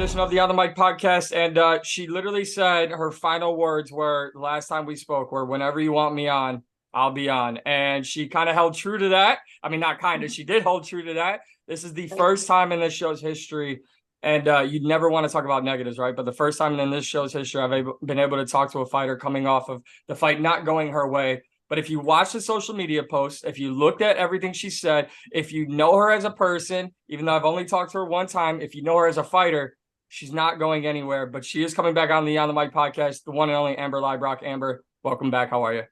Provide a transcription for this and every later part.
edition of the On the Mic podcast, and she literally said her final words were last time we spoke were, "Whenever you want me on, I'll be on." And she kind of held true to that. I mean, not kind of. She did hold true to that. This is the first time in this show's history, and you'd never want to talk about negatives, right? But the first time in this show's history, been able to talk to a fighter coming off of the fight not going her way. But if you watch the social media posts, if you looked at everything she said, if you know her as a person, even though I've only talked to her one time, if you know her as a fighter, she's not going anywhere. But she is coming back on the Mic podcast, the one and only Amber Leibrock. Amber, welcome back. How are you?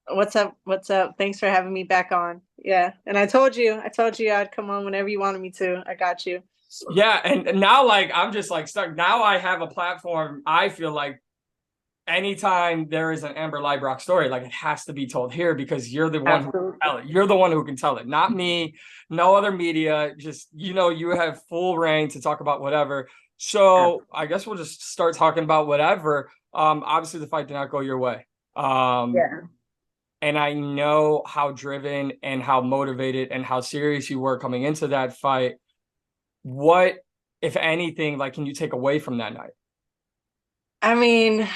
What's up? What's up? Thanks for having me back on. Yeah. And I told you I'd come on whenever you wanted me to. I got you. Yeah. And now, like, I'm just like stuck. Now I have a platform. I feel like anytime there is an Amber Leibrock story, like, it has to be told here because you're the one who can tell it. You're the one who can tell it, not me, no other media. Just, you have full reign to talk about whatever. So I guess we'll just start talking about whatever. Obviously the fight did not go your way. Yeah. And I know how driven and how motivated and how serious you were coming into that fight. What, if anything, like, can you take away from that night? I mean,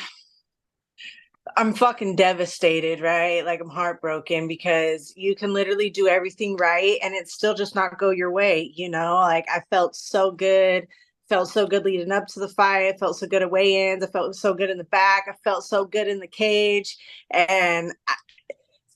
I'm fucking devastated, right? Like, I'm heartbroken because you can literally do everything right and it still just not go your way, Like, I felt so good. Felt so good leading up to the fight. I felt so good at weigh-ins. I felt so good in the back. I felt so good in the cage. And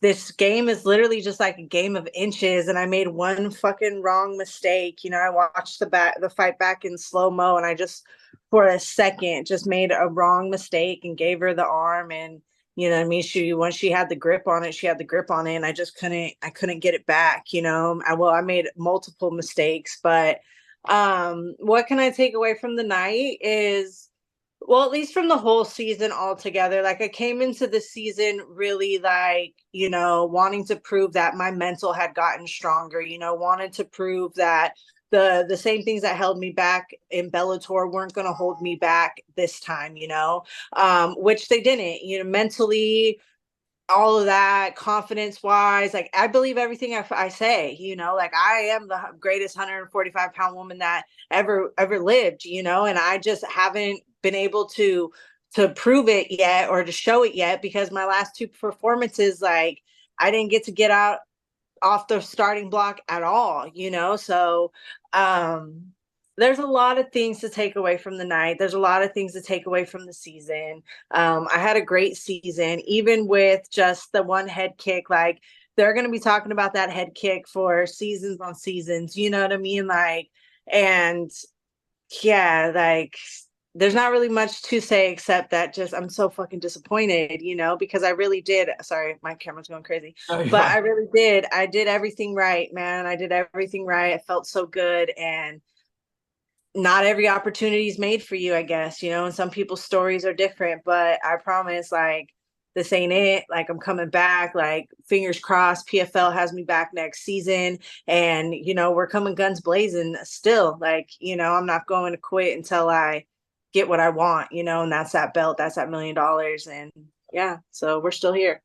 this game is literally just like a game of inches, and I made one fucking wrong mistake. I watched the fight back in slow-mo, and I just for a second just made a wrong mistake and gave her the arm. And I mean, once she had the grip on it, she had the grip on it, and I couldn't get it back. I made multiple mistakes. But what can I take away from the night is, well, at least from the whole season altogether, like, I came into the season really, like, wanting to prove that my mental had gotten stronger, wanted to prove that the same things that held me back in Bellator weren't going to hold me back this time, which they didn't, mentally, all of that, confidence wise. Like, I believe everything I say, like, I am the greatest 145-pound woman that ever lived, and I just haven't been able to prove it yet or to show it yet, because my last two performances, like, I didn't get out off the starting block at all, so there's a lot of things to take away from the night. There's a lot of things to take away from the season. I had a great season, even with just the one head kick. Like, they're going to be talking about that head kick for seasons on seasons, you know what I mean? Like, and yeah, like, there's not really much to say except that just I'm so fucking disappointed, because I really did. Sorry, my camera's going crazy. But I really did. I did everything right, man. I did everything right. I felt so good. And not every opportunity is made for you, I guess, and some people's stories are different. But I promise, like, this ain't it. Like, I'm coming back. Like, fingers crossed, PFL has me back next season. And, we're coming guns blazing still. Like, I'm not going to quit until I get what I want, and that's that belt, that's that $1 million. And yeah, so we're still here.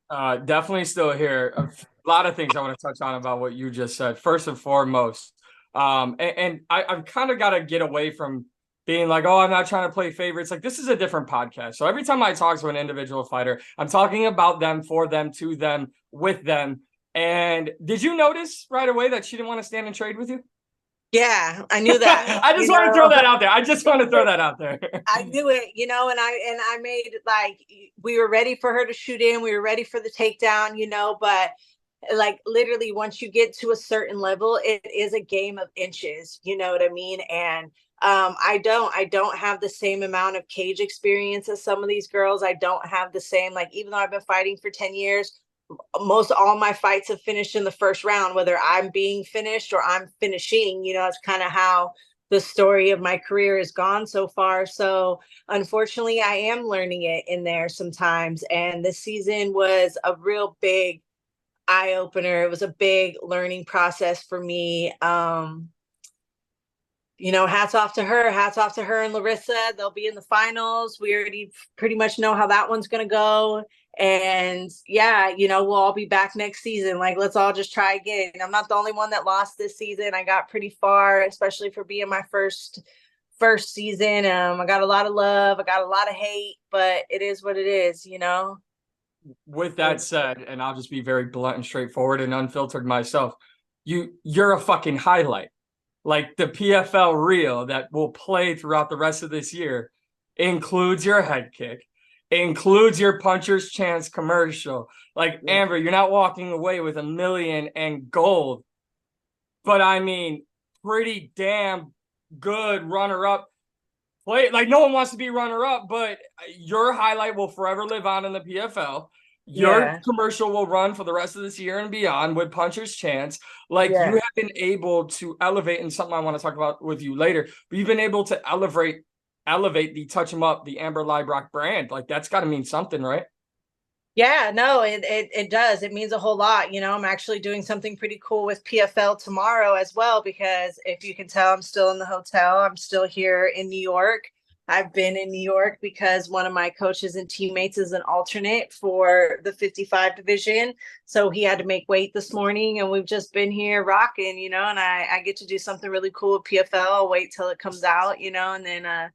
Definitely still here. A lot of things I want to touch on about what you just said. First and foremost, I've kind of got to get away from being like, oh, I'm not trying to play favorites. Like, this is a different podcast. So every time I talk to an individual fighter, I'm talking about them, for them, to them, with them. And did you notice right away that she didn't want to stand and trade with you? Yeah, I knew that. I just want to throw that out there. I just want to throw that out there. I knew it, and I made, like, we were ready for her to shoot in. We were ready for the takedown, but like, literally, once you get to a certain level, it is a game of inches, you know what I mean? And I don't have the same amount of cage experience as some of these girls. I don't have the same, like, even though I've been fighting for 10 years, most all my fights have finished in the first round, whether I'm being finished or I'm finishing. It's kind of how the story of my career has gone so far. So unfortunately, I am learning it in there sometimes. And this season was a real big eye opener. It was a big learning process for me. Hats off to her and Larissa. They'll be in the finals. We already pretty much know how that one's going to go. And yeah, we'll all be back next season. Like, let's all just try again. I'm not the only one that lost this season. I got pretty far, especially for being my first first season. I got a lot of love, I got a lot of hate, but it is what it is, you know. With that said, and I'll just be very blunt and straightforward and unfiltered myself, you're a fucking highlight. Like the PFL reel that will play throughout the rest of this year includes your head kick, includes your puncher's chance commercial. Like Amber, you're not walking away with $1 million and gold, but I mean, pretty damn good runner up play. Like no one wants to be runner up, but your highlight will forever live on in the PFL. Your Yeah. commercial will run for the rest of this year and beyond with puncher's chance. Like you Yeah. have been able to elevate, and something I want to talk about with you later, but you've been able to elevate the touch 'em up, the Amber Leibrock brand. Like that's got to mean something, right? Yeah, no, it does. It means a whole lot. You know, I'm actually doing something pretty cool with PFL tomorrow as well, because if you can tell, I'm still in the hotel. I'm still here in New York. I've been in New York because one of my coaches and teammates is an alternate for the 55 division. So he had to make weight this morning, and we've just been here rocking, you know, and I get to do something really cool with PFL. I'll wait till it comes out, you know, and then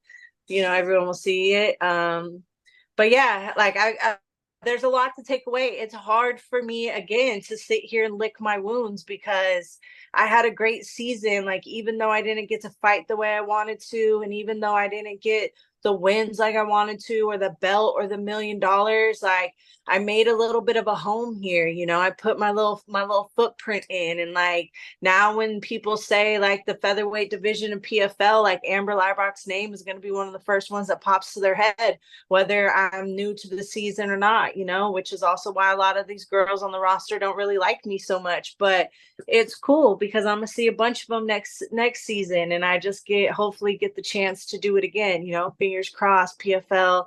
you know, everyone will see it. But yeah, like I there's a lot to take away. It's hard for me again to sit here and lick my wounds, because I had a great season. Like, even though I didn't get to fight the way I wanted to, and even though I didn't get the wins like I wanted to, or the belt or the $1 million, like I made a little bit of a home here. You know, I put my little footprint in, and like now when people say like the featherweight division in PFL, like Amber Leibrock's name is going to be one of the first ones that pops to their head, whether I'm new to the season or not, you know, which is also why a lot of these girls on the roster don't really like me so much. But it's cool because I'm gonna see a bunch of them next season, and I just hopefully get the chance to do it again. You know, fingers crossed. PFL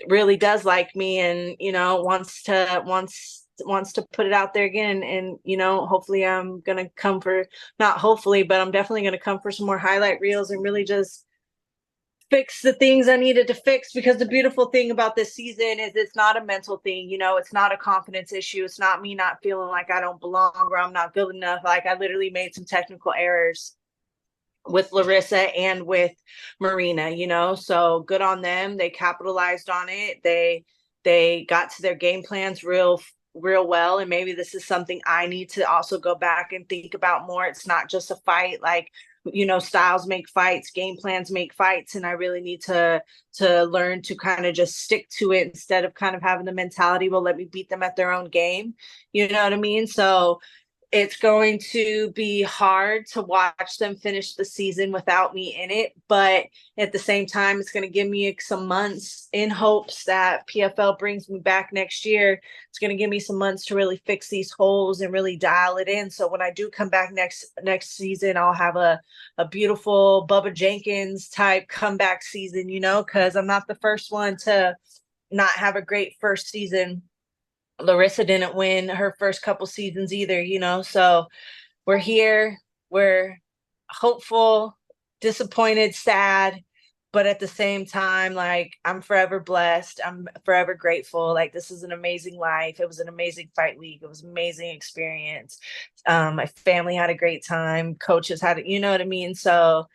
really does like me, and you know, wants to put it out there again. And you know, hopefully I'm gonna come for, not hopefully, but I'm definitely gonna come for some more highlight reels and really just fix the things I needed to fix. Because the beautiful thing about this season is it's not a mental thing, you know, it's not a confidence issue. It's not me not feeling like I don't belong or I'm not good enough. Like I literally made some technical errors with Larissa and with Marina, you know, so good on them. They capitalized on it. They got to their game plans real well, and maybe this is something I need to also go back and think about more. It's not just a fight. Like, you know, styles make fights, game plans make fights, and I really need to learn to kind of just stick to it instead of kind of having the mentality, well, let me beat them at their own game. You know what I mean? So it's going to be hard to watch them finish the season without me in it. But at the same time, it's going to give me some months, in hopes that PFL brings me back next year. It's going to give me some months to really fix these holes and really dial it in. So when I do come back next season, I'll have a beautiful Bubba Jenkins type comeback season, you know, because I'm not the first one to not have a great first season. Larissa didn't win her first couple seasons either, you know. So we're here, we're hopeful, disappointed, sad, but at the same time, like I'm forever blessed. I'm forever grateful. Like this is an amazing life. It was an amazing fight week. It was an amazing experience. My family had a great time. Coaches had it, you know what I mean? So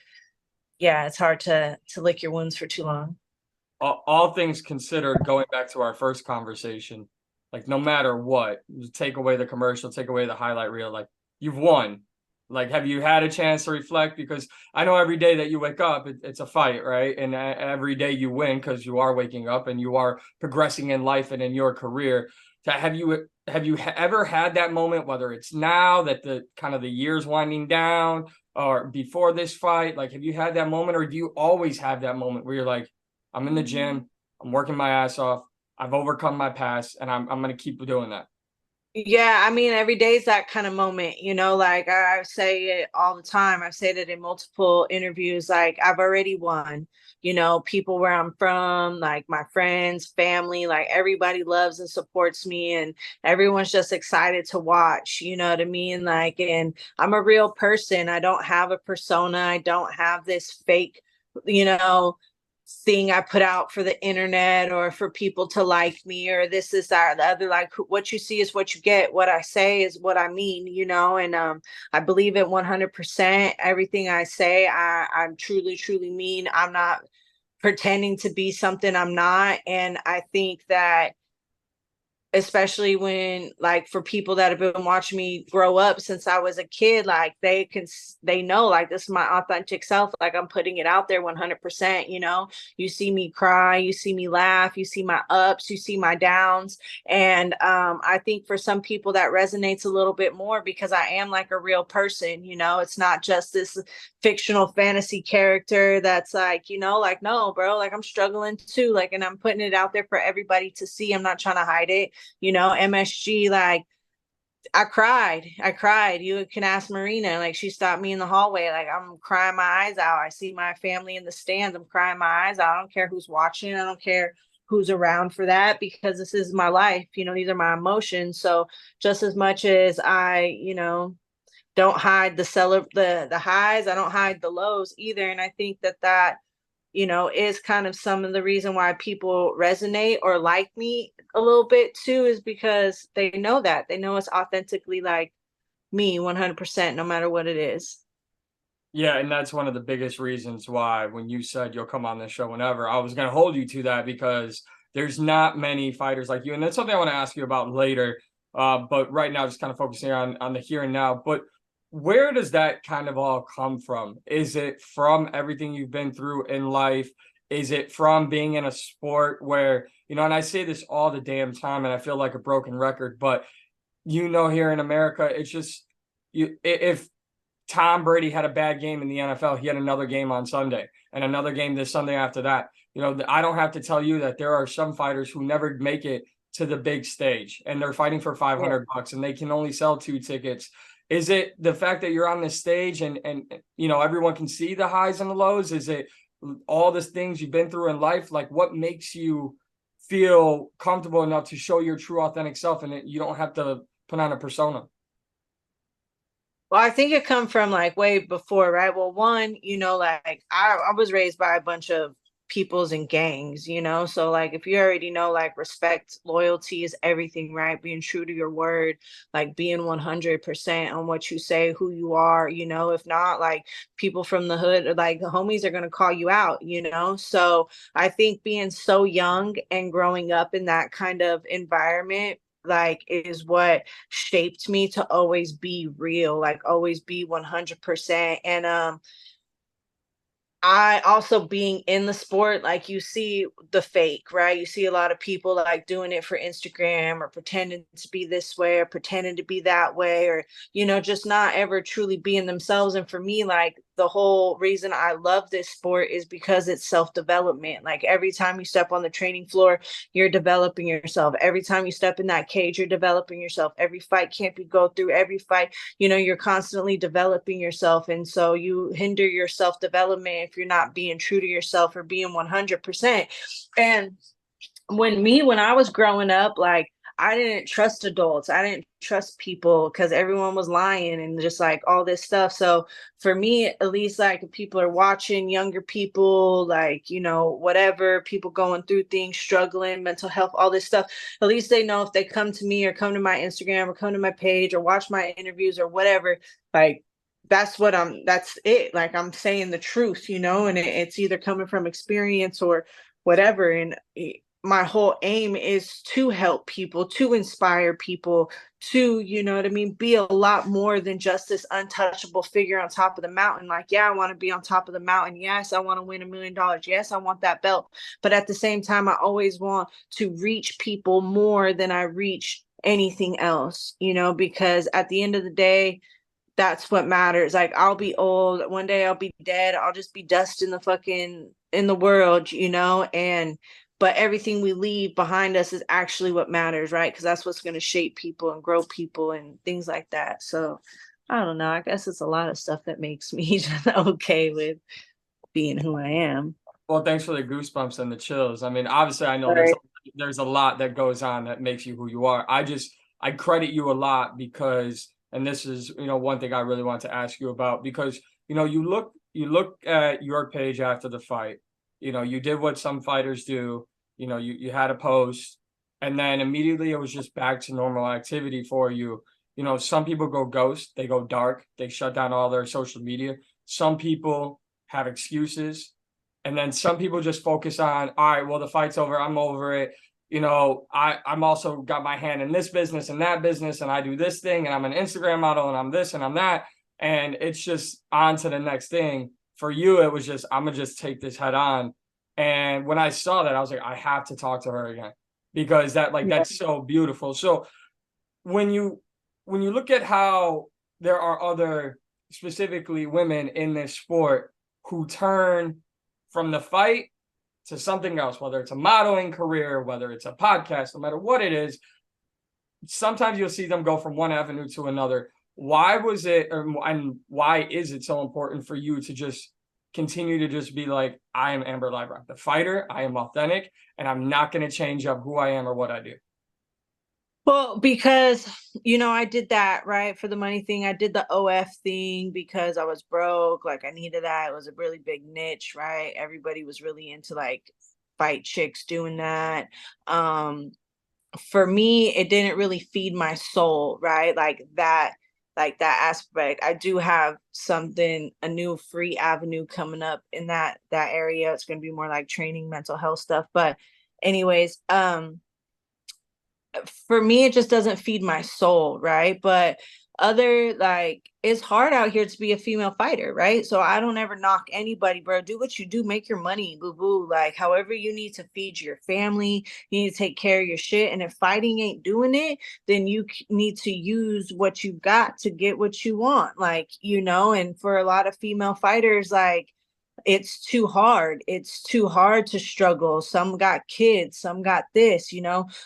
yeah, it's hard to lick your wounds for too long. All things considered, going back to our first conversation, like no matter what, take away the commercial, take away the highlight reel, like you've won. Like, have you had a chance to reflect? Because I know every day that you wake up, it's a fight, right? And every day you win because you are waking up and you are progressing in life and in your career. Have you ever had that moment, whether it's now that the kind of the year's winding down or before this fight? Like, have you had that moment, or do you always have that moment where you're like, I'm in the gym, I'm working my ass off, I've overcome my past, and I'm going to keep doing that? Yeah, I mean, every day is that kind of moment, you know, like I say it all the time. I've said it in multiple interviews, like I've already won, you know, people where I'm from, like my friends, family, like everybody loves and supports me, and everyone's just excited to watch, you know what I mean? Like, and I'm a real person. I don't have a persona. I don't have this fake, you know, thing I put out for the internet or for people to like me or this is that or the other. Like what you see is what you get. What I say is what I mean, you know, and I believe it 100%. Everything I say, I'm truly, truly mean. I'm not pretending to be something I'm not. And I think that especially when like for people that have been watching me grow up since I was a kid, like they know like this is my authentic self, like I'm putting it out there 100%. You know, you see me cry, you see me laugh, you see my ups, you see my downs. And I think for some people that resonates a little bit more because I am like a real person. You know, it's not just this fictional fantasy character that's like, you know, like no bro, like I'm struggling too, like, and I'm putting it out there for everybody to see. I'm not trying to hide it. You know, MSG, like I cried. You can ask Marina, like she stopped me in the hallway, like I'm crying my eyes out. I see my family in the stands, I'm crying my eyes out. I don't care who's watching, I don't care who's around for that, because this is my life, you know, these are my emotions. So just as much as I, you know, don't hide the highs, I don't hide the lows either. And I think that you know, is kind of some of the reason why people resonate or like me a little bit too, is because they know that they know it's authentically like me 100%, no matter what it is. Yeah, and that's one of the biggest reasons why when you said you'll come on the show whenever, I was going to hold you to that because there's not many fighters like you, and that's something I want to ask you about later. But right now, just kind of focusing on the here and now. But where does that kind of all come from? Is it from everything you've been through in life? Is it from being in a sport where, you know, and I say this all the damn time, and I feel like a broken record, but you know, here in America, it's just if Tom Brady had a bad game in the NFL, he had another game on Sunday and another game this Sunday after that. You know, I don't have to tell you that there are some fighters who never make it to the big stage and they're fighting for Yeah. $500 and they can only sell 2 tickets. Is it the fact that you're on this stage and you know everyone can see the highs and the lows? Is it all the things you've been through in life? Like what makes you feel comfortable enough to show your true authentic self and you don't have to put on a persona? Well, I think it come from like way before, right? Well, one, you know, like I was raised by a bunch of peoples and gangs, you know. So like if you already know like respect, loyalty is everything, right? Being true to your word, like being 100% on what you say, who you are, you know. If not, like people from the hood or like the homies are gonna call you out, you know. So I think being so young and growing up in that kind of environment like is what shaped me to always be real, like always be 100%. And I also being in the sport, like you see the fake, right? You see a lot of people like doing it for Instagram or pretending to be this way or pretending to be that way or, you know, just not ever truly being themselves. And for me, like the whole reason I love this sport is because it's self development. Like every time you step on the training floor, you're developing yourself. Every time you step in that cage, you're developing yourself. Every fight camp you go through, every fight, you know, you're constantly developing yourself. And so you hinder your self development if you're not being true to yourself or being 100%. And when I was growing up, like I didn't trust adults. I didn't trust people because everyone was lying and just like all this stuff. So for me, at least like if people are watching, younger people, like, you know, whatever, people going through things, struggling, mental health, all this stuff, at least they know if they come to me or come to my Instagram or come to my page or watch my interviews or whatever, like that's it. Like I'm saying the truth, you know, and it's either coming from experience or whatever. And my whole aim is to help people, to inspire people, to, you know what I mean, be a lot more than just this untouchable figure on top of the mountain. Like, yeah, I want to be on top of the mountain. Yes, I want to win $1 million. Yes, I want that belt. But at the same time, I always want to reach people more than I reach anything else, you know, because at the end of the day, that's what matters. Like I'll be old, one day I'll be dead, I'll just be dust in the fucking in the world, you know, and but everything we leave behind us is actually what matters, right? Because that's what's going to shape people and grow people and things like that. So I don't know. I guess it's a lot of stuff that makes me okay with being who I am. Well, thanks for the goosebumps and the chills. I mean, obviously, I know Right. there's a lot that goes on that makes you who you are. I credit you a lot because, and this is you know one thing I really want to ask you about because you know you look at your page after the fight, and you know you said you know you were in the stands, and you were crying, and you were You did what some fighters do. You had a post, and then immediately it was just back to normal activity for you. Some people go ghost, they go dark, they shut down all their social media. Some people have excuses, and then some people just focus on, all right, well, the fight's over, I'm over it. I'm also got my hand in this business and that business, and I do this thing, and I'm an Instagram model, and I'm this and I'm that, and it's just on to the next thing. For you, it was just, I'm gonna just take this head on. And when I saw that, I was like, I have to talk to her again, because that's so beautiful. So when you look at how there are other, specifically women in this sport, who turn from the fight to something else, whether it's a modeling career, whether it's a podcast, no matter what it is, sometimes you'll see them go from one avenue to another. Why was it, and why is it so important for you to just continue to just be like, I am Amber Leibrock, the fighter, I am authentic, and I'm not going to change up who I am or what I do? Well, because, I did that, right, for the money thing. I did the OF thing because I was broke. Like, I needed that. It was a really big niche, right? Everybody was really into like fight chicks doing that. For me, it didn't really feed my soul, right? Like that aspect. I do have something, a new free avenue coming up in that area. It's going to be more like training, mental health stuff. But anyways, for me, it just doesn't feed my soul, right? But other, like, it's hard out here to be a female fighter, right? So I don't ever knock anybody, bro. Do what you do, make your money, boo boo. Like, however you need to feed your family, you need to take care of your shit. And if fighting ain't doing it, then you need to use what you got to get what you want, like, and for a lot of female fighters, like, it's too hard to struggle. Some got kids, some got this,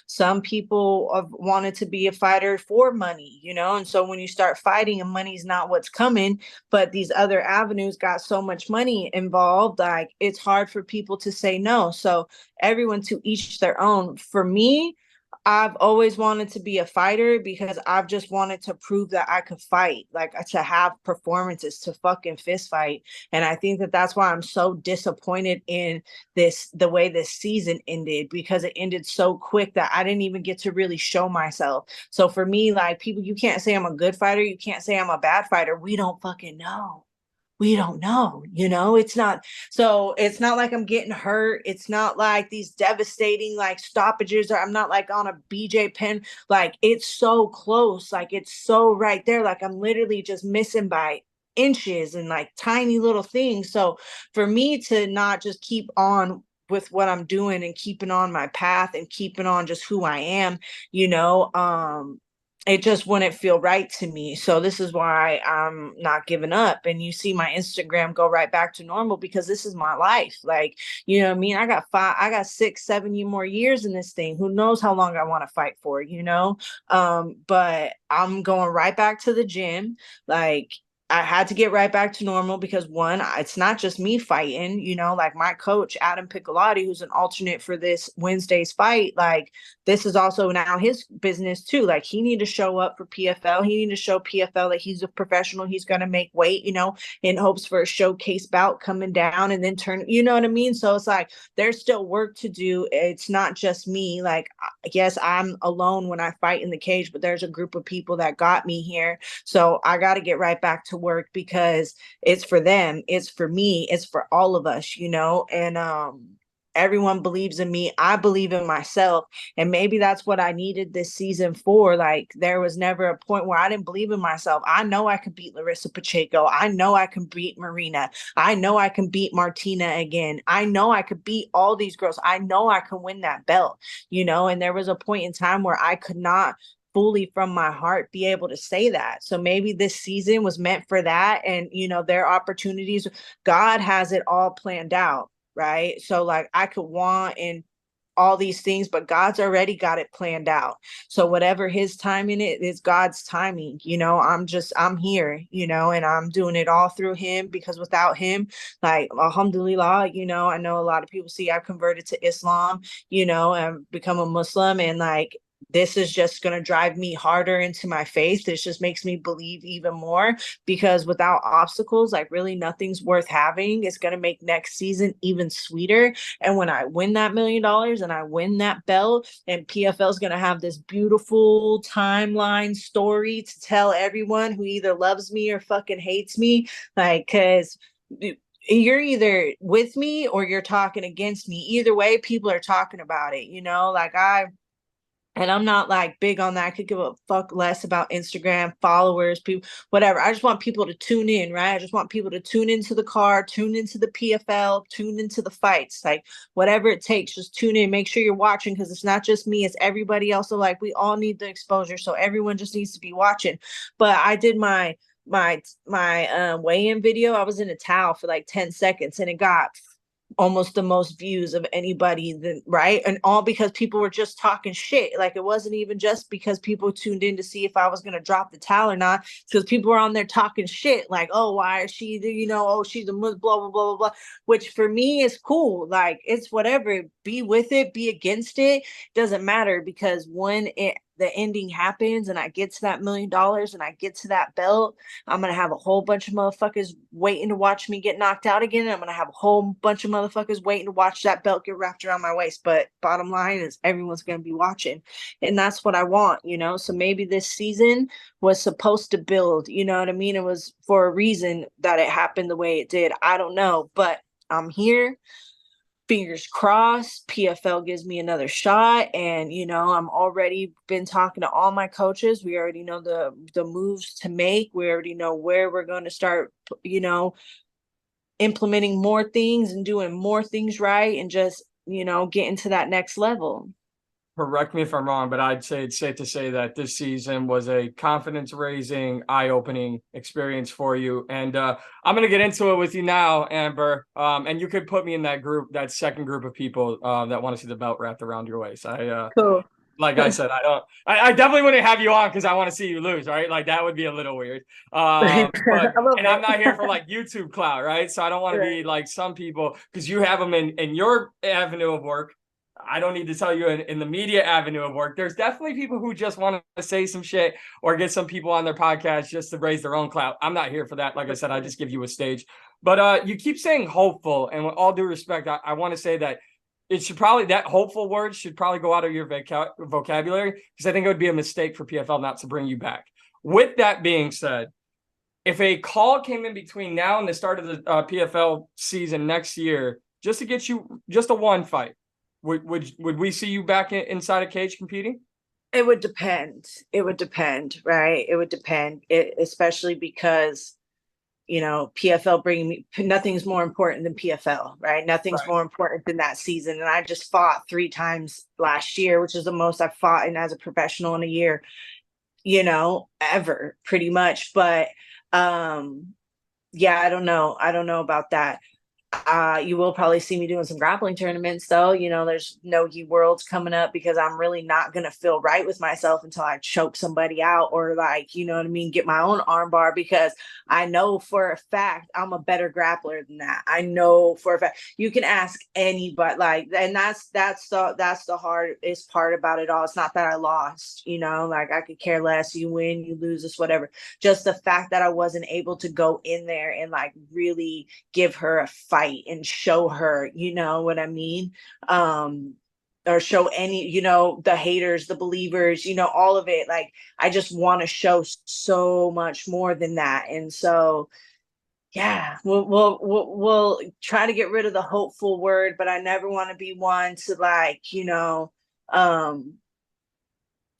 some people have wanted to be a fighter for money, and so when you start fighting and money's not what's coming, but these other avenues got so much money involved, like, it's hard for people to say no. So everyone to each their own. For me, I've always wanted to be a fighter because I've just wanted to prove that I could fight, like, to have performances, to fucking fist fight. And I think that that's why I'm so disappointed in the way this season ended, because it ended so quick that I didn't even get to really show myself. So for me, like, people, you can't say I'm a good fighter. You can't say I'm a bad fighter. We don't fucking know. We don't know, it's not like I'm getting hurt. It's not like these devastating like stoppages, or I'm not like on a BJ Penn. Like, it's so close, like, it's so right there, like, I'm literally just missing by inches and like tiny little things. So for me to not just keep on with what I'm doing and keeping on my path and keeping on just who I am, you know um it just wouldn't feel right to me. So this is why I'm not giving up. And you see my Instagram go right back to normal, because this is my life. Like, you know what I mean? I got 6, 7 more years in this thing. Who knows how long I want to fight for? But I'm going right back to the gym. Like, I had to get right back to normal because, one, it's not just me fighting, like my coach, Adam Piccolotti, who's an alternate for this Wednesday's fight. Like, this is also now his business too. Like, he need to show up for PFL. He need to show PFL that he's a professional. He's going to make weight, in hopes for a showcase bout coming down and then turn, you know what I mean? So it's like, there's still work to do. It's not just me. Like, yes, I'm alone when I fight in the cage, but there's a group of people that got me here. So I got to get right back to work, because it's for them. It's for me. It's for all of us, and, everyone believes in me. I believe in myself. And maybe that's what I needed this season for. Like, there was never a point where I didn't believe in myself. I know I can beat Larissa Pacheco. I know I can beat Marina. I know I can beat Martina again. I know I could beat all these girls. I know I can win that belt, and there was a point in time where I could not fully from my heart be able to say that. So maybe this season was meant for that. And, their opportunities, God has it all planned out. Right. So like, I could want and all these things, but God's already got it planned out. So whatever his timing is God's timing. I'm here, and I'm doing it all through him, because without him, like, alhamdulillah, I know a lot of people see I've converted to Islam, and become a Muslim, and like, this is just going to drive me harder into my faith. This just makes me believe even more, because without obstacles, like really nothing's worth having. It's going to make next season even sweeter. And when I win that $1 million and I win that belt, and PFL is going to have this beautiful timeline story to tell everyone who either loves me or fucking hates me, like, because you're either with me or you're talking against me. Either way, people are talking about it, like and I'm not like big on that. I could give a fuck less about Instagram followers, people, whatever. I just want people to tune in, right? I just want people to tune into the car, tune into the PFL, tune into the fights, like whatever it takes. Just tune in, make sure you're watching, because it's not just me, it's everybody else. So like we all need the exposure, so everyone just needs to be watching. But I did my weigh-in video. I was in a towel for like 10 seconds and it got almost the most views of anybody, right? And all because people were just talking shit. Like it wasn't even just because people tuned in to see if I was going to drop the towel or not, because people were on there talking shit like, oh, why is she the, oh, she's a blah blah blah blah blah, which for me is cool. Like it's whatever, be with it, be against it, doesn't matter, because when the ending happens and I get to that $1 million and I get to that belt, I'm going to have a whole bunch of motherfuckers waiting to watch me get knocked out again. I'm going to have a whole bunch of motherfuckers waiting to watch that belt get wrapped around my waist. But bottom line is everyone's going to be watching. And that's what I want, So maybe this season was supposed to build, you know what I mean? It was for a reason that it happened the way it did. I don't know, but I'm here. Fingers crossed, PFL gives me another shot. And I'm already been talking to all my coaches. We already know the moves to make. We already know where we're going to start, implementing more things and doing more things right, and just getting to that next level. Correct me if I'm wrong, but I'd say it's safe to say that this season was a confidence-raising, eye-opening experience for you. And I'm going to get into it with you now, Amber. And you could put me in that group, that second group of people that want to see the belt wrapped around your waist. Cool. Like I said, I definitely wouldn't have you on because I want to see you lose, right? Like that would be a little weird. But and I'm not here for like YouTube clout, right? So I don't want to be like some people, because you have them in your avenue of work. I don't need to tell you in the media avenue of work. There's definitely people who just want to say some shit or get some people on their podcast just to raise their own clout. I'm not here for that. Like I said, I just give you a stage. But you keep saying hopeful, and with all due respect, I want to say that it should probably, that hopeful word should probably go out of your vocabulary, because I think it would be a mistake for PFL not to bring you back. With that being said, if a call came in between now and the start of the PFL season next year, just to get you just a one fight, would we see you back inside a cage competing? It would depend. It would depend, right? It would depend, especially because PFL bringing me, nothing's more important than PFL, right? Nothing's more important than that season. And I just fought 3 times last year, which is the most I've fought in as a professional in a year, ever, pretty much. But yeah, I don't know. I don't know about that. You will probably see me doing some grappling tournaments, though. There's no-gi worlds coming up, because I'm really not going to feel right with myself until I choke somebody out, or like, you know what I mean, get my own armbar, because I know for a fact I'm a better grappler than that. I know for a fact. You can ask anybody, like, and that's the hardest part about it all. It's not that I lost, like I could care less. You win, you lose, it's whatever. Just the fact that I wasn't able to go in there and like really give her a fight and show her, you know what I mean? Or show any, the haters, the believers, all of it. Like, I just want to show so much more than that. And so, yeah, we'll try to get rid of the hopeful word, but I never want to be one to like,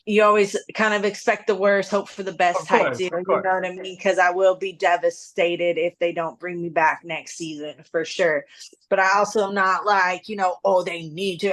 you always kind of expect the worst, hope for the best type deal. You know what I mean? Because I will be devastated if they don't bring me back next season, for sure. But I also am not like, oh, they need to.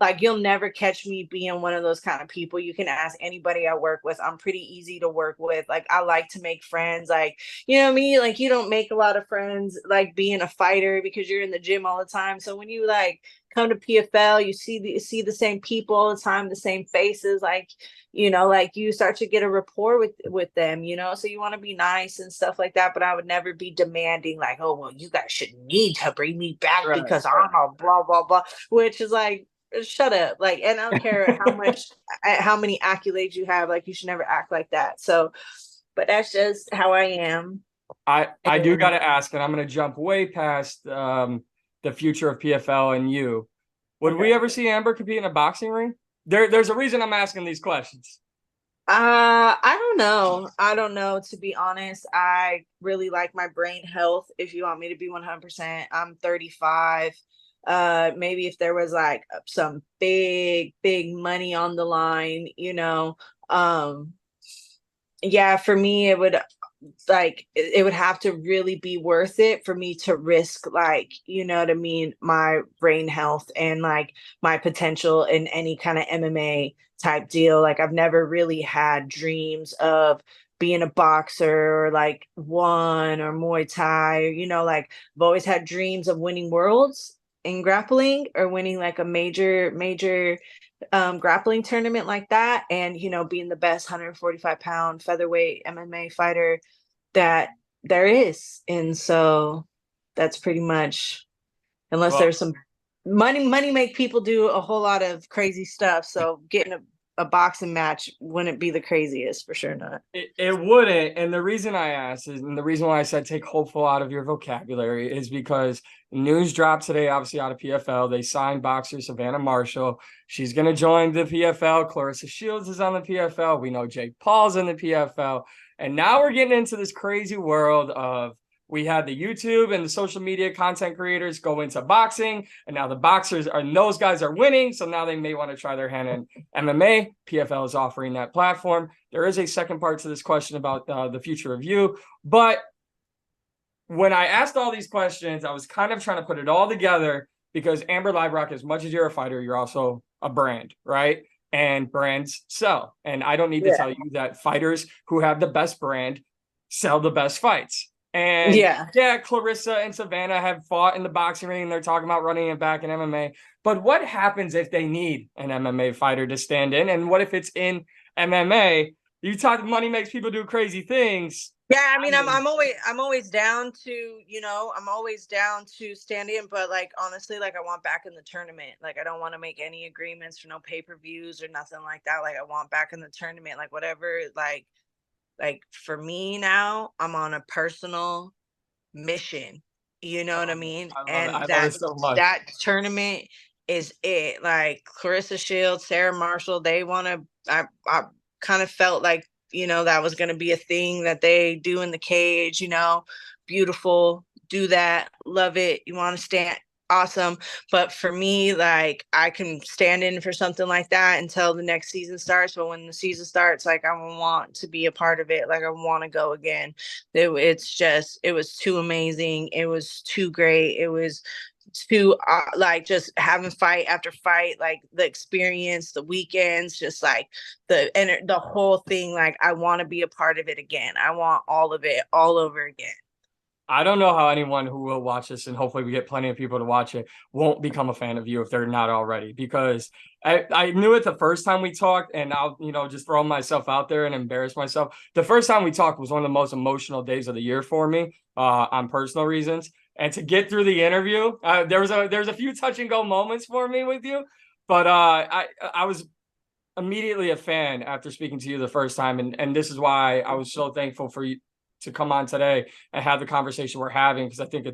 Like, you'll never catch me being one of those kind of people. You can ask anybody I work with. I'm pretty easy to work with. Like, I like to make friends. Like, you know what I mean? Like, you don't make a lot of friends like being a fighter, because you're in the gym all the time. So when you like come to PFL, you see the same people all the time, the same faces, like, like you start to get a rapport with them, so you want to be nice and stuff like that. But I would never be demanding like, oh, well, you guys should need to bring me back because I'm a blah blah blah, which is like, shut up. Like, and I don't care how much, how many accolades you have. Like, you should never act like that. So, but that's just how I am. I do got And to ask, and I'm going to jump way past the future of PFL and you. Would we okay. ever see Amber compete in a boxing ring? There's a reason I'm asking these questions. I don't know. I don't know, to be honest. I really like my brain health. If you want me to be 100%, I'm 35. Maybe if there was like some big money on the line, yeah, for me it would, like, it would have to really be worth it for me to risk, like, you know what I mean, my brain health and like my potential in any kind of MMA type deal. Like, I've never really had dreams of being a boxer or like one or Muay Thai, or, like, I've always had dreams of winning worlds in grappling or winning like a major grappling tournament like that, and being the best 145-pound featherweight MMA fighter that there is. And so that's pretty much, unless Well, there's some money make people do a whole lot of crazy stuff. So getting a boxing match wouldn't be the craziest, for sure not. it wouldn't. And the reason I asked is, and the reason why I said take hopeful out of your vocabulary is because news dropped today, obviously out of PFL. They signed boxer Savannah Marshall. She's going to join the PFL. Clarissa Shields is on the PFL. We know Jake Paul's in the PFL. And now we're getting into this crazy world of, we had the YouTube and the social media content creators go into boxing, and now the boxers and those guys are winning. So now they may want to try their hand in MMA. PFL is offering that platform. There is a second part to this question about the future of you. But when I asked all these questions, I was kind of trying to put it all together because Amber Leibrock, as much as you're a fighter, you're also a brand, right? And brands sell. And I don't need to tell you that fighters who have the best brand sell the best fights. And Yeah. yeah, Clarissa and Savannah have fought in the boxing ring and they're talking about running it back in MMA. But what happens if they need an MMA fighter to stand in? And what if it's in MMA? You talk money makes people do crazy things. Yeah, I mean, I'm always down to, I'm always down to stand in, but like, honestly, like, I want back in the tournament. Like, I don't want to make any agreements for no pay-per-views or nothing like that. Like, I want back in the tournament, like whatever, like for me now, I'm on a personal mission. You know I what I love it. mean? I love it. And I love it so much. that tournament is it. Like, Clarissa Shields, Sarah Marshall, they want to. I kind of felt like, that was going to be a thing that they do in the cage. Beautiful, do that, love it. You want to stand, awesome. But for me, like, I can stand in for something like that until the next season starts. But when the season starts, like, I want to be a part of it. Like, I want to go again. It was too amazing. It was too great. It was too, like, just having fight after fight, like the experience, the weekends, just like the whole thing. Like, I want to be a part of it again. I want all of it all over again. I don't know how anyone who will watch this, and hopefully we get plenty of people to watch it, won't become a fan of you if they're not already. Because I knew it the first time we talked, and I'll, just throw myself out there and embarrass myself. The first time we talked was one of the most emotional days of the year for me, on personal reasons. And to get through the interview, there's a few touch and go moments for me with you, but I was immediately a fan after speaking to you the first time, and this is why I was so thankful for you to come on today and have the conversation we're having, because I think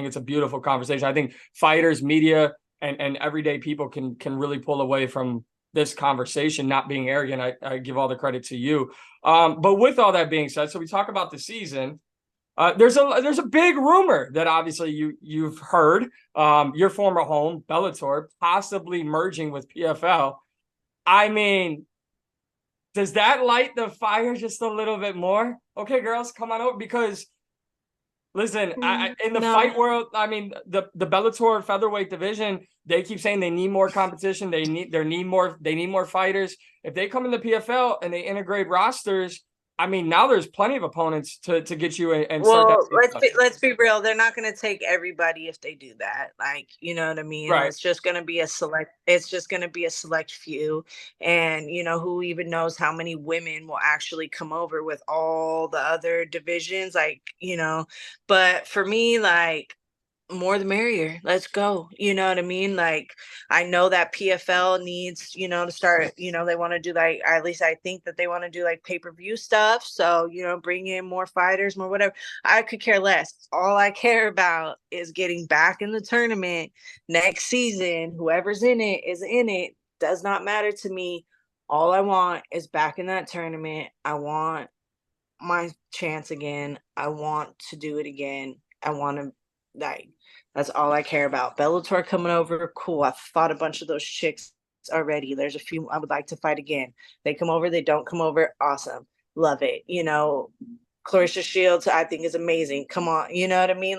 it's a beautiful conversation. I think fighters, media, and everyday people can really pull away from this conversation, not being arrogant. I give all the credit to you. But with all that being said, so we talk about the season. There's a big rumor that obviously you've heard, your former home, Bellator, possibly merging with PFL. I mean, does that light the fire just a little bit more? Okay, girls, come on over, because listen, in the No. fight world, I mean, the Bellator featherweight division, they keep saying they need more competition. They need more fighters. If they come in the PFL and they integrate rosters, I mean, now there's plenty of opponents to get you and start that. Well, let's be real. They're not going to take everybody if they do that. Like, you know what I mean? Right. It's just going to be a select. It's just going to be a select few, and who even knows how many women will actually come over with all the other divisions. Like, but for me, like, more the merrier. Let's go. You know what I mean? Like, I know that PFL needs, to start, they want to do like, at least I think that they want to do like pay-per-view stuff. So, bring in more fighters, more whatever. I could care less. All I care about is getting back in the tournament next season. Whoever's in it is in it. Does not matter to me. All I want is back in that tournament. I want my chance again. I want to do it again. I want to, like, that's all I care about. Bellator coming over, cool. I've fought a bunch of those chicks already. There's a few I would like to fight again. They come over, they don't come over, awesome. Love it. Clarissa Shields, I think is amazing. Come on, you know what I mean?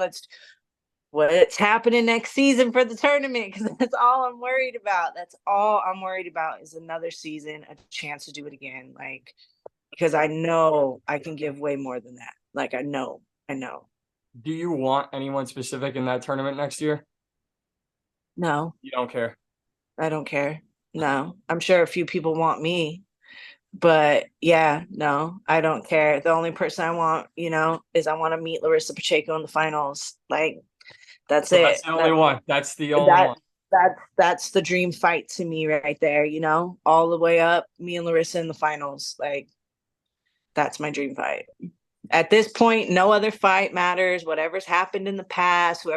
What's happening next season for the tournament, because that's all I'm worried about. That's all I'm worried about is another season, a chance to do it again. Like, because I know I can give way more than that. Like, I know. Do you want anyone specific in that tournament next year? No, You don't care. I don't care. No, I'm sure a few people want me, but yeah, no, I don't care. The only person I want, is I want to meet Larissa Pacheco in the finals. Like, that's So that's it. the only one. That's the only That one. that's the dream fight to me right there. All the way up, me and Larissa in the finals. Like, that's my dream fight. At this point, no other fight matters. Whatever's happened in the past,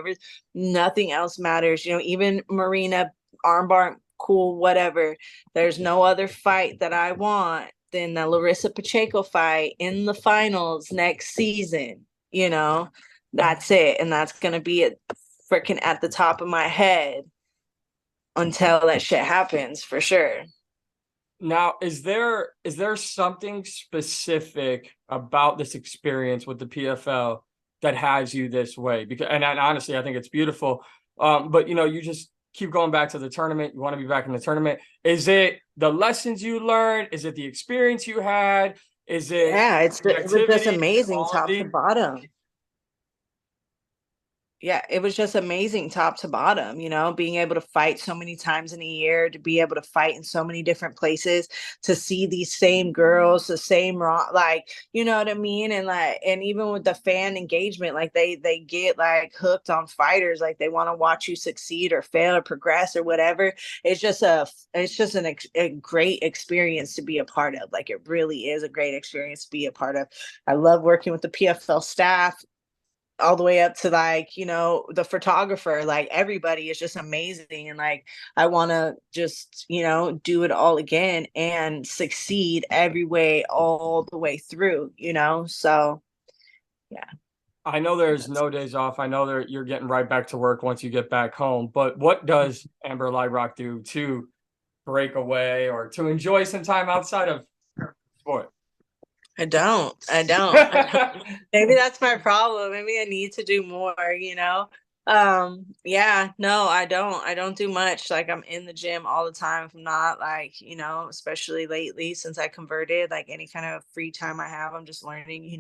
nothing else matters. Even Marina armbar, cool, whatever. There's no other fight that I want than the Larissa Pacheco fight in the finals next season. That's it. And that's going to be it freaking at the top of my head until that shit happens for sure. Now, is there something specific about this experience with the PFL that has you this way? Because, and honestly, I think it's beautiful. But you just keep going back to the tournament. You want to be back in the tournament. Is it the lessons you learned? Is it the experience you had? Is it Yeah, it was just activity, amazing top to quality? bottom. Yeah, it was just amazing top to bottom, being able to fight so many times in a year, to be able to fight in so many different places, to see these same girls, the same like, you know what I mean? And like, and even with the fan engagement, like they get like hooked on fighters, like they want to watch you succeed or fail or progress or whatever. It's just a great experience to be a part of. Like, it really is a great experience to be a part of. I love working with the PFL staff, all the way up to like, the photographer. Like, everybody is just amazing, and like, I want to just, do it all again and succeed every way all the way through, so yeah. I know there's no days off. I know that you're getting right back to work once you get back home. But what does Amber Leibrock do to break away or to enjoy some time outside of sport? I don't. Maybe that's my problem. Maybe I need to do more. Yeah, no, I don't do much. Like, I'm in the gym all the time. If I'm not, like, especially lately since I converted, like, any kind of free time I have, I'm just learning,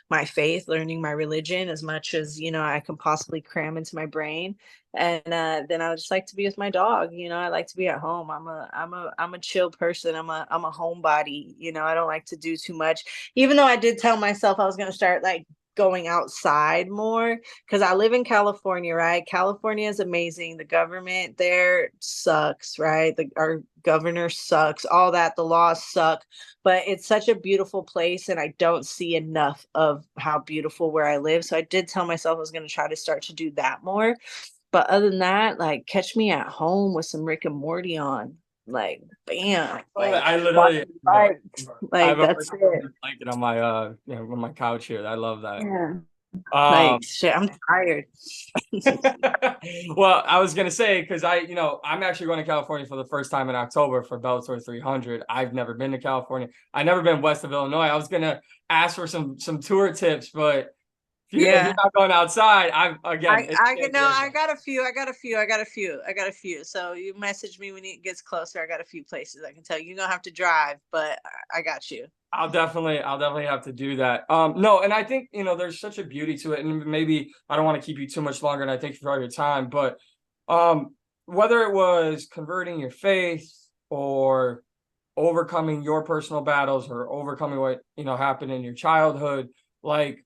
my faith, learning my religion as much as, I can possibly cram into my brain. And then I would just like to be with my dog. I like to be at home. I'm a chill person. I'm a homebody. I don't like to do too much, even though I did tell myself I was going to start like going outside more, because I live in California, right? California is amazing. The government there sucks, right? Our governor sucks, all that. The laws suck, but it's such a beautiful place, and I don't see enough of how beautiful where I live. So I did tell myself I was going to try to start to do that more. But other than that, like, catch me at home with some Rick and Morty on. Like, bam. Like, I literally, watching fights. I Like, have a that's it. blanket on my on my couch here. I love that. Yeah. Um, Like, shit, I'm tired. well, I was gonna say, because I'm actually going to California for the first time in October for Bellator 300. I've never been to California. I've never been west of Illinois. I was gonna ask for some tour tips, but if you're Yeah. not going outside, I'm again. I get no, I got a few. So you message me when it gets closer. I got a few places I can tell you. You're gonna have to drive, but I got you. I'll definitely have to do that. No, and I think there's such a beauty to it, and maybe I don't want to keep you too much longer, and I thank you for all your time. But whether it was converting your faith or overcoming your personal battles or overcoming what happened in your childhood, like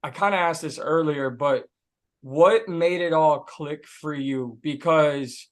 I kind of asked this earlier, but what made it all click for you? Because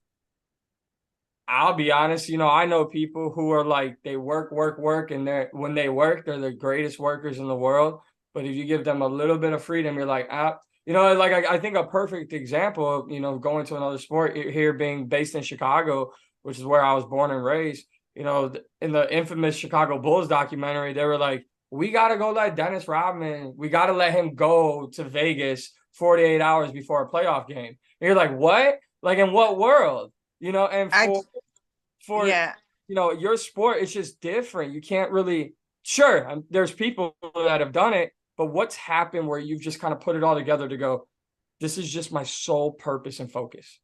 I'll be honest, I know people who are like they work, work, work, and when they work, they're the greatest workers in the world. But if you give them a little bit of freedom, you're like, like I think a perfect example of, going to another sport here being based in Chicago, which is where I was born and raised. In the infamous Chicago Bulls documentary, they were like, we got to go let Dennis Rodman, we got to let him go to Vegas 48 hours before a playoff game. And you're like, what? Like, in what world? And I for yeah, your sport, it's just different. You can't really, sure, there's people that have done it, but what's happened where you've just kind of put it all together to go, this is just my sole purpose and focus?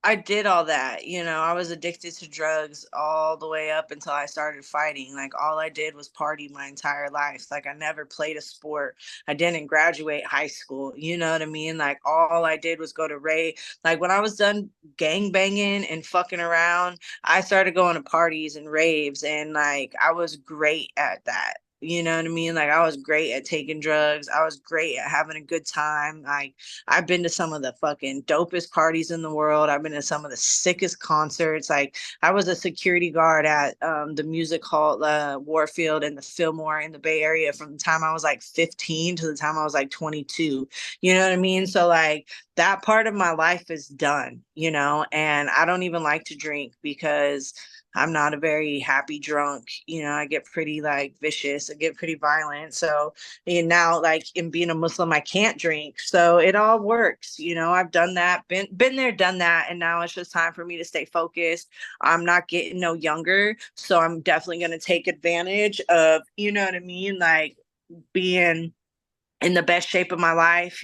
I did all that. I was addicted to drugs all the way up until I started fighting. Like, all I did was party my entire life. Like, I never played a sport. I didn't graduate high school. You know what I mean? Like, all I did was go to rave. Like, when I was done gang banging and fucking around, I started going to parties and raves, and like, I was great at that. You know what I mean? Like, I was great at taking drugs. I was great at having a good time. Like, I've been to some of the fucking dopest parties in the world. I've been to some of the sickest concerts. Like, I was a security guard at the music hall, Warfield and the Fillmore in the Bay Area from the time I was like 15 to the time I was like 22. You know what I mean? So like, that part of my life is done, and I don't even like to drink because I'm not a very happy drunk. I get pretty like vicious. I get pretty violent. So, and now like in being a Muslim, I can't drink. So it all works. I've done that, been there, done that, and now it's just time for me to stay focused. I'm not getting no younger, so I'm definitely gonna take advantage of, you know what I mean, like being in the best shape of my life.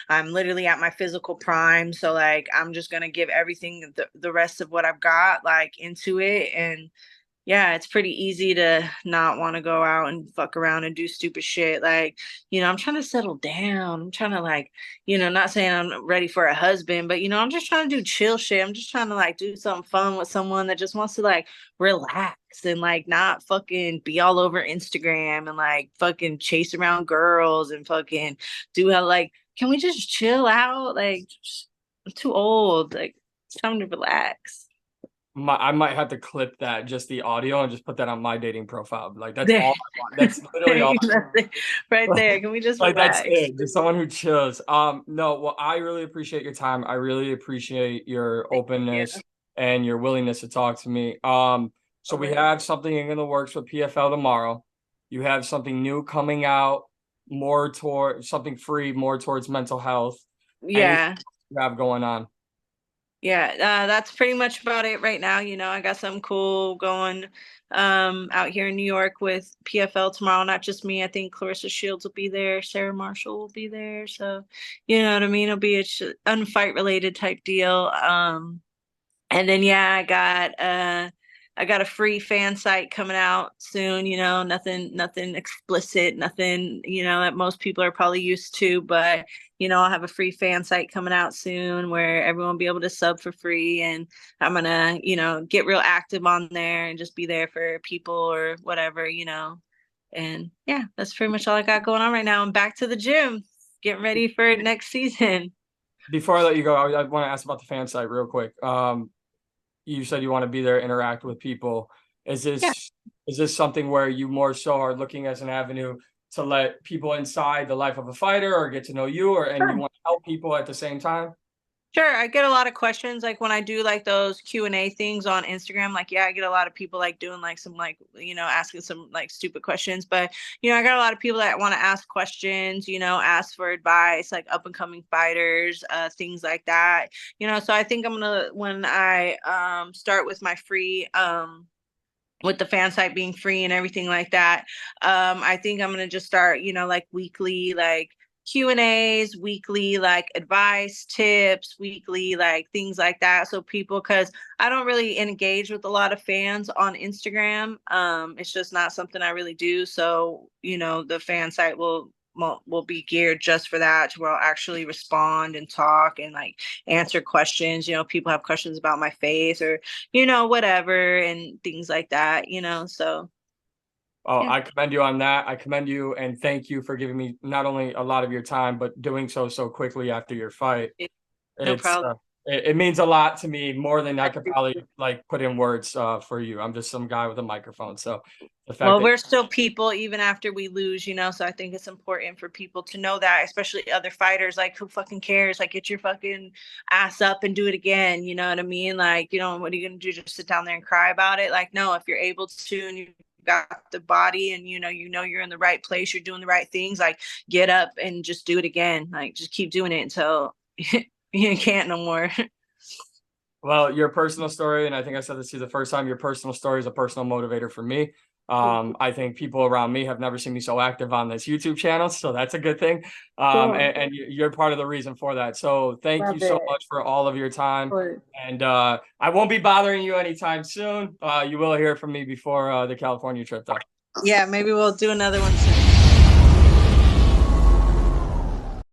I'm literally at my physical prime, so like I'm just gonna give everything, the rest of what I've got, like, into it. And yeah, it's pretty easy to not want to go out and fuck around and do stupid shit. Like, I'm trying to settle down. I'm trying to like, not saying I'm ready for a husband, but I'm just trying to do chill shit. I'm just trying to like do something fun with someone that just wants to like relax and like not fucking be all over Instagram and like fucking chase around girls and fucking do how like, can we just chill out? Like, I'm too old. Like, it's time to relax. I might have to clip that, just the audio, and just put that on my dating profile. Like, that's There, all I want. That's literally there all you I go. Right want. there. Can we just Like, that's relax? it. Just someone who chills. No, well, I really appreciate your time. I really appreciate your Thank you. openness and your willingness to talk to me. So we Okay. have something in the works with PFL tomorrow. You have something new coming out, more toward something free, more towards mental health. Anything Yeah. you have going on? Yeah. That's pretty much about it right now. I got something cool going out here in New York with PFL tomorrow. Not just me. I think Clarissa Shields will be there. Sarah Marshall will be there. So, you know what I mean? It'll be a unfight related type deal. And then yeah, I got a free fan site coming out soon, nothing explicit, nothing, that most people are probably used to, but I'll have a free fan site coming out soon where everyone will be able to sub for free, and I'm gonna, get real active on there and just be there for people or whatever. And yeah, that's pretty much all I got going on right now. I'm back to the gym, getting ready for next season. Before I let you go, I want to ask about the fan site real quick. You said you want to be there, interact with people. Is Yeah. this is this something where you more so are looking as an avenue to let people inside the life of a fighter or get to know you, and you Sure. want to help people at the same time? Sure, I get a lot of questions like when I do like those Q&A things on Instagram. Like, yeah, I get a lot of people like doing like some like, asking some like stupid questions. But, I got a lot of people that want to ask questions, ask for advice, like up and coming fighters, things like that. So I think I'm gonna, when I start with my free with the fan site being free and everything like that, I think I'm gonna just start, like weekly like Q&As, weekly like advice, tips, weekly like things like that. So people, because I don't really engage with a lot of fans on Instagram. It's just not something I really do. So, the fan site will be geared just for that, to where I'll actually respond and talk and like answer questions. People have questions about my face or whatever, and things like that. So Oh, Yeah. I commend you on that. I commend you and thank you for giving me not only a lot of your time, but doing so quickly after your fight. No It's problem. it means a lot to me, more than I I could appreciate probably it. like put in words for you. I'm just some guy with a microphone. So the fact Well, that we're still people even after we lose, you know. So I think it's important for people to know that, especially other fighters. Like, who fucking cares? Like, get your fucking ass up and do it again. You know what I mean? Like, you know, what are you gonna do? Just sit down there and cry about it? Like, no. If you're able to and you got the body and you know you're in the right place, you're doing the right things. Like, get up and just do it again. Like, just keep doing it until you can't no more. well, your personal story, and I think I said this to you the first time, your personal story is a personal motivator for me. I think people around me have never seen me so active on this YouTube channel, so that's a good thing. Cool. And you're part of the reason for that. So thank you Love so it. much for all of your time. Cool. And I won't be bothering you anytime soon. You will hear from me before the California trip, though. Yeah, maybe we'll do another one soon.